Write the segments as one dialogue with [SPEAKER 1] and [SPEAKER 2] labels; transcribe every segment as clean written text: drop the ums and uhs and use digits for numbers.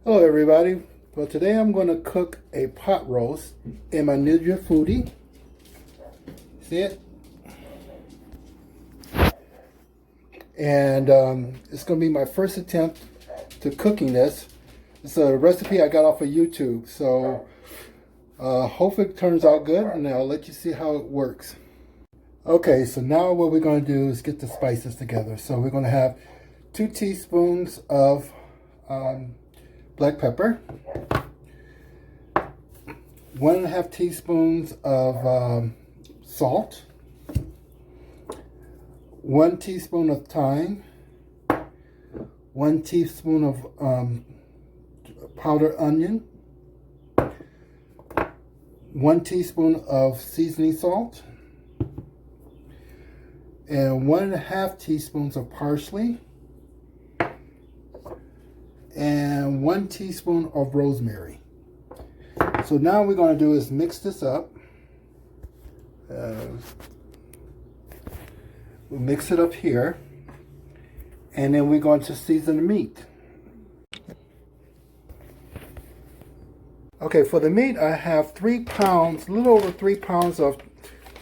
[SPEAKER 1] Hello everybody. Well, today I'm going to cook a pot roast in my Ninja Foodi. See it? And it's going to be my first attempt to cooking this. It's a recipe I got off of YouTube, so hopefully it turns out good, and I'll let you see how it works. Okay, so now what we're going to do is get the spices together. So we're going to have 2 teaspoons of black pepper, 1.5 teaspoons of salt, 1 teaspoon of thyme, 1 teaspoon of powdered onion, 1 teaspoon of seasoning salt, and 1.5 teaspoons of parsley, and 1 teaspoon of rosemary. So now what we're going to do is mix this up. We'll mix it up here, and then we're going to season the meat. Okay, for the meat I have 3 pounds, a little over 3 pounds of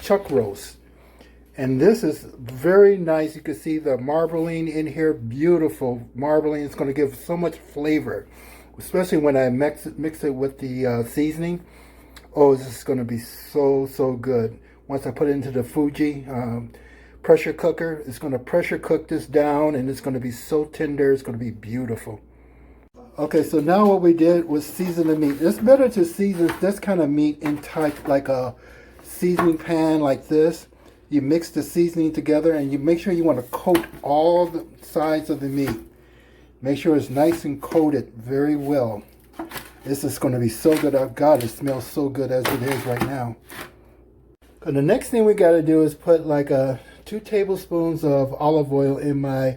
[SPEAKER 1] chuck roast. And this is very nice. You can see the marbling in here, beautiful marbling. It's going to give so much flavor, especially when I mix it with the seasoning. Oh, this is going to be so good. Once I put it into the Fuji pressure cooker, it's going to pressure cook this down, and it's going to be so tender. It's going to be beautiful. Okay, so now what we did was season the meat. It's better to season this kind of meat in type like a seasoning pan like this. You mix the seasoning together, and you make sure you want to coat all the sides of the meat. Make sure it's nice and coated very well. This is going to be so good. Oh God, it smells so good as it is right now. And the next thing we got to do is put like 2 tablespoons of olive oil in my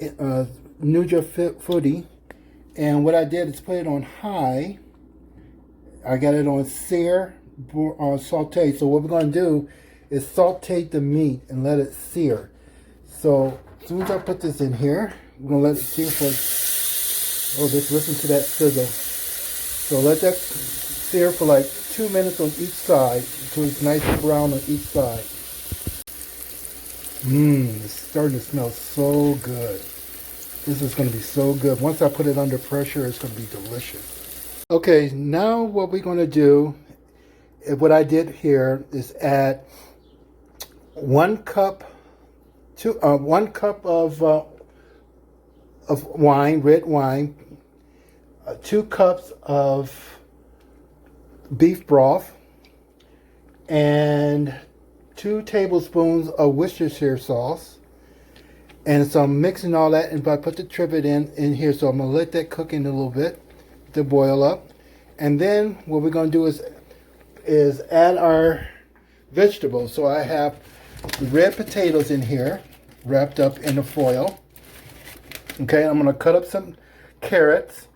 [SPEAKER 1] Ninja Foodi. And what I did is put it on high. I got it on sear, saute. So what we're going to do is saute the meat and let it sear. So as soon as I put this in here, we're going to let it sear for, oh, just listen to that sizzle. So let that sear for like 2 minutes on each side until it's nice and brown on each side. It's starting to smell so good. This is going to be so good. Once I put it under pressure, it's going to be delicious. Okay, now what we're going to do, what I did here is add 1 cup of wine, red wine, 2 cups of beef broth, and 2 tablespoons of Worcestershire sauce. And so I'm mixing all that, and I put the trivet in here. So I'm gonna let that cook in a little bit to boil up, and then what we're gonna do is add our vegetables. So I have red potatoes in here, wrapped up in the foil. Okay, I'm gonna cut up some carrots,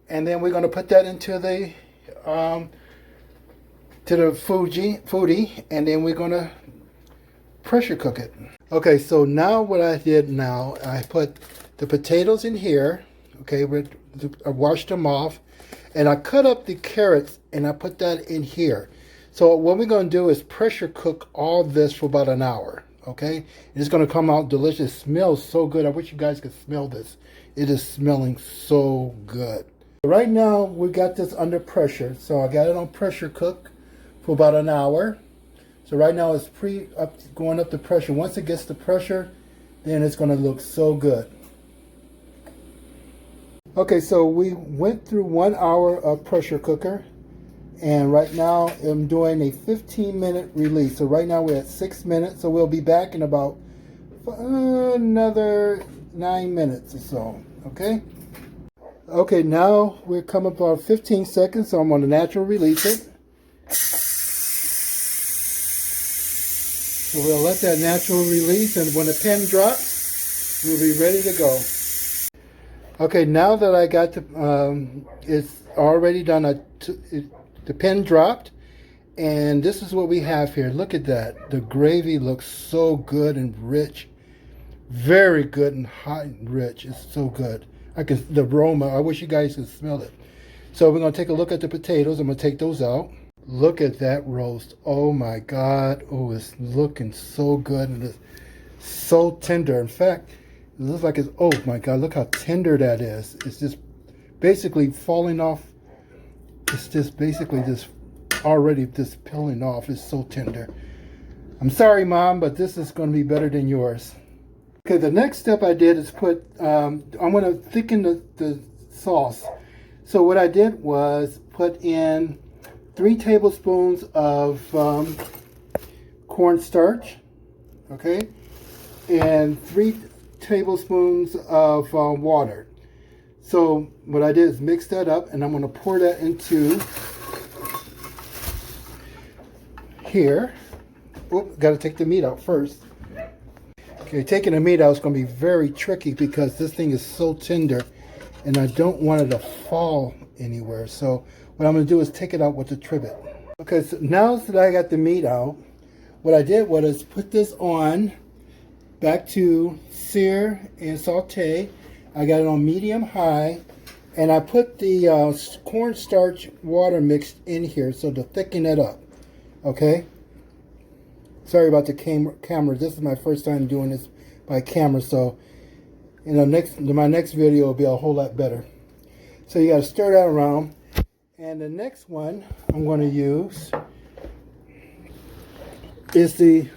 [SPEAKER 1] and then we're gonna put that into the Fuji, and then we're gonna pressure cook it. Okay, so now what I did now, I put the potatoes in here. Okay, I washed them off, and I cut up the carrots and I put that in here. So what we're going to do is pressure cook all this for about an hour, okay? And it's going to come out delicious. It smells so good. I wish you guys could smell this. It is smelling so good. Right now, we got this under pressure. So I got it on pressure cook for about an hour. So right now it's going up the pressure. Once it gets the pressure, then it's going to look so good. Okay, so we went through 1 hour of pressure cooker. And right now I'm doing a 15-minute release. So right now we're at 6 minutes. So we'll be back in about another 9 minutes or so. Okay. Okay, now we're coming up about 15 seconds. So I'm going to natural release it. So we'll let that natural release, and when the pin drops, we'll be ready to go. Okay, now that I got it's already done. The pin dropped, and this is what we have here. Look at that. The gravy looks so good and rich. Very good and hot and rich. It's so good. the aroma. I wish you guys could smell it. So we're gonna take a look at the potatoes. I'm gonna take those out. Look at that roast. Oh my God. Oh, it's looking so good and it's so tender. In fact, it looks like it's, oh my God, look how tender that is. It's just basically falling off. It's just basically just already just peeling off. It's so tender. I'm sorry, Mom, but this is going to be better than yours. Okay, the next step I did is put, I'm going to thicken the sauce. So what I did was put in 3 tablespoons of cornstarch, okay, and 3 tablespoons of water. So what I did is mix that up, and I'm going to pour that into here. Oop, got to take the meat out first. Okay, taking the meat out is going to be very tricky because this thing is so tender and I don't want it to fall anywhere. So what I'm going to do is take it out with the trivet. Okay, so now that I got the meat out, what I did was put this on back to sear and saute. I got it on medium high, and I put the cornstarch water mixed in here so to thicken it up. Okay. Sorry about the camera. This is my first time doing this by camera, so my next video will be a whole lot better. So you got to stir that around, and the next one I'm going to use is the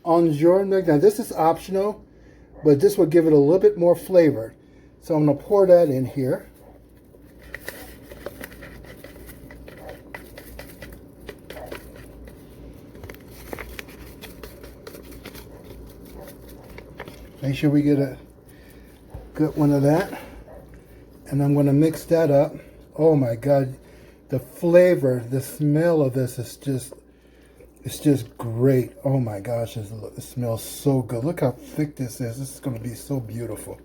[SPEAKER 1] enjolras. Now this is optional, but this will give it a little bit more flavor. So I'm going to pour that in here. Make sure we get a good one of that. And I'm going to mix that up. Oh my God. The flavor, the smell of this is it's just great. Oh my gosh, it smells so good. Look how thick this is. This is going to be so beautiful.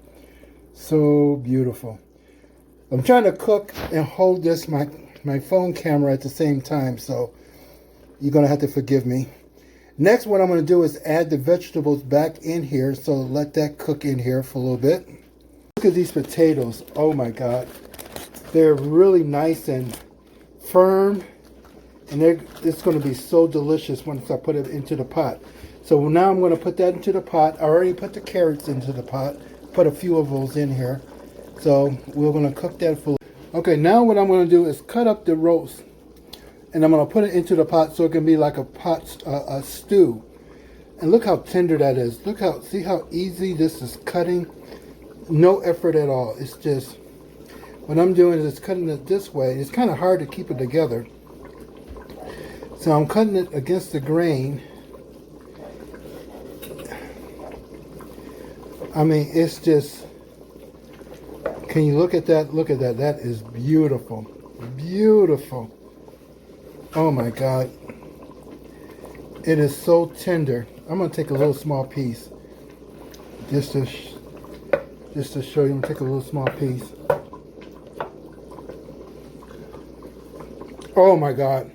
[SPEAKER 1] So beautiful. I'm trying to cook and hold this, my phone camera at the same time, so you're going to have to forgive me. Next, what I'm going to do is add the vegetables back in here, so let that cook in here for a little bit. Look at these potatoes. Oh my God. They're really nice and firm, and it's going to be so delicious once I put it into the pot. So now I'm going to put that into the pot. I already put the carrots into the pot. Put a few of those in here. So we're going to cook that for. Okay, now what I'm going to do is cut up the roast, and I'm going to put it into the pot so it can be like a stew. And look how tender that is. See how easy this is cutting? No effort at all. It's just, what I'm doing is cutting it this way. It's kind of hard to keep it together. So I'm cutting it against the grain. I mean, it's just, can you look at that? Look at that. That is beautiful. Beautiful. Oh my God. It is so tender. I'm going to take a little small piece. Just to show you, I'm going to take a little small piece. Oh my God.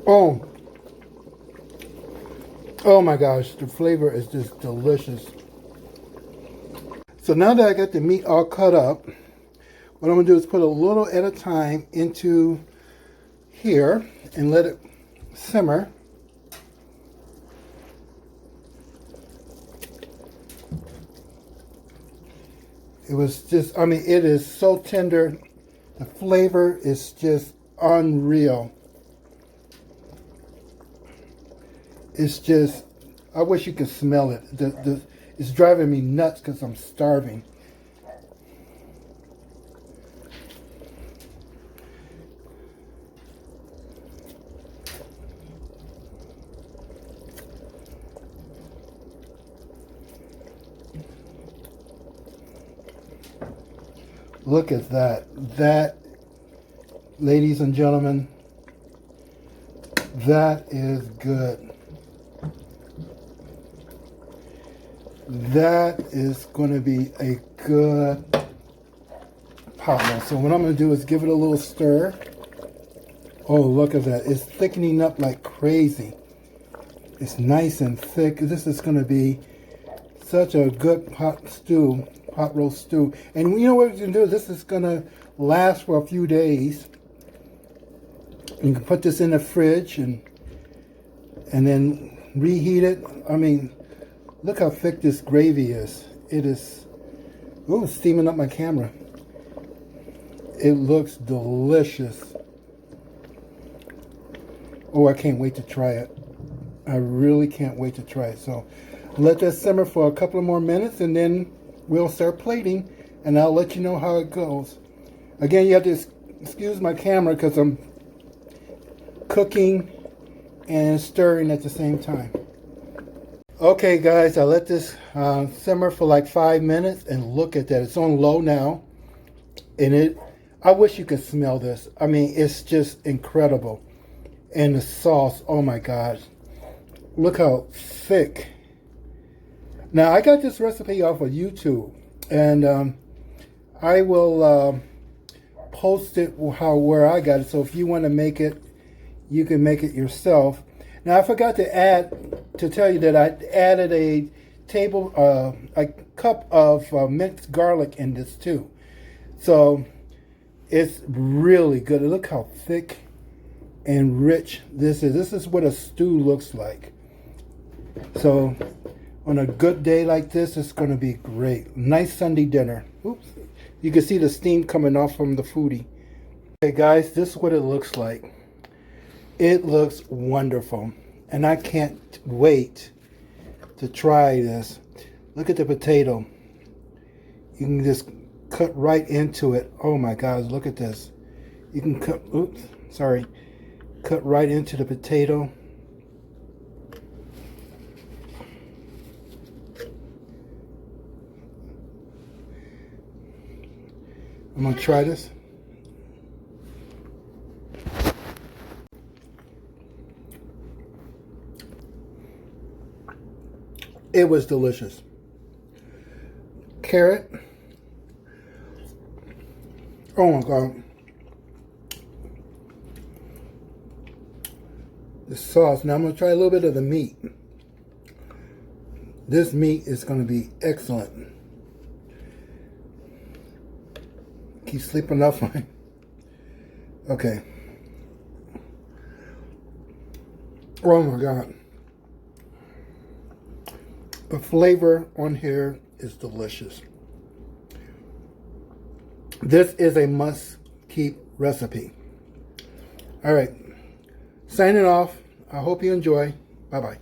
[SPEAKER 1] Oh my gosh, the flavor is just delicious. So now that I got the meat all cut up, what I'm going to do is put a little at a time into here and let it simmer. It was just, I mean, it is so tender. The flavor is just unreal. It's just, I wish you could smell it. It's driving me nuts because I'm starving. Look at that. That, ladies and gentlemen, that is good. That is going to be a good potluck. So what I'm going to do is give it a little stir. Oh, look at that. It's thickening up like crazy. It's nice and thick. This is going to be such a good pot pot roast stew. And you know what you can do? This is going to last for a few days. You can put this in the fridge and then reheat it. I mean, look how thick this gravy is. It is, ooh, steaming up my camera. It looks delicious. Oh, I can't wait to try it. I really can't wait to try it. So let that simmer for a couple of more minutes and then we'll start plating and I'll let you know how it goes. Again, you have to excuse my camera because I'm cooking and stirring at the same time. Okay guys, I let this simmer for like 5 minutes and look at that. It's on low now. And I wish you could smell this. I mean, it's just incredible. And the sauce, oh my gosh. Look how thick. Now, I got this recipe off of YouTube. And I will post it where I got it. So if you want to make it, you can make it yourself. Now, I forgot to tell you that I added a cup of minced garlic in this too. So it's really good. Look how thick and rich this is. This is what a stew looks like. So on a good day like this, it's going to be great. Nice Sunday dinner. Oops. You can see the steam coming off from the foodie. Okay guys, this is what it looks like. It looks wonderful. And I can't wait to try this. Look at the potato. You can just cut right into it. Oh my God, look at this. You can cut, oops, sorry. Cut right into the potato. I'm gonna try this. It was delicious. Carrot. Oh my God. The sauce. Now I'm going to try a little bit of the meat. This meat is going to be excellent. Keep sleeping off my... Okay. Oh my God. The flavor on here is delicious. This is a must-keep recipe. All right. Signing off. I hope you enjoy. Bye-bye.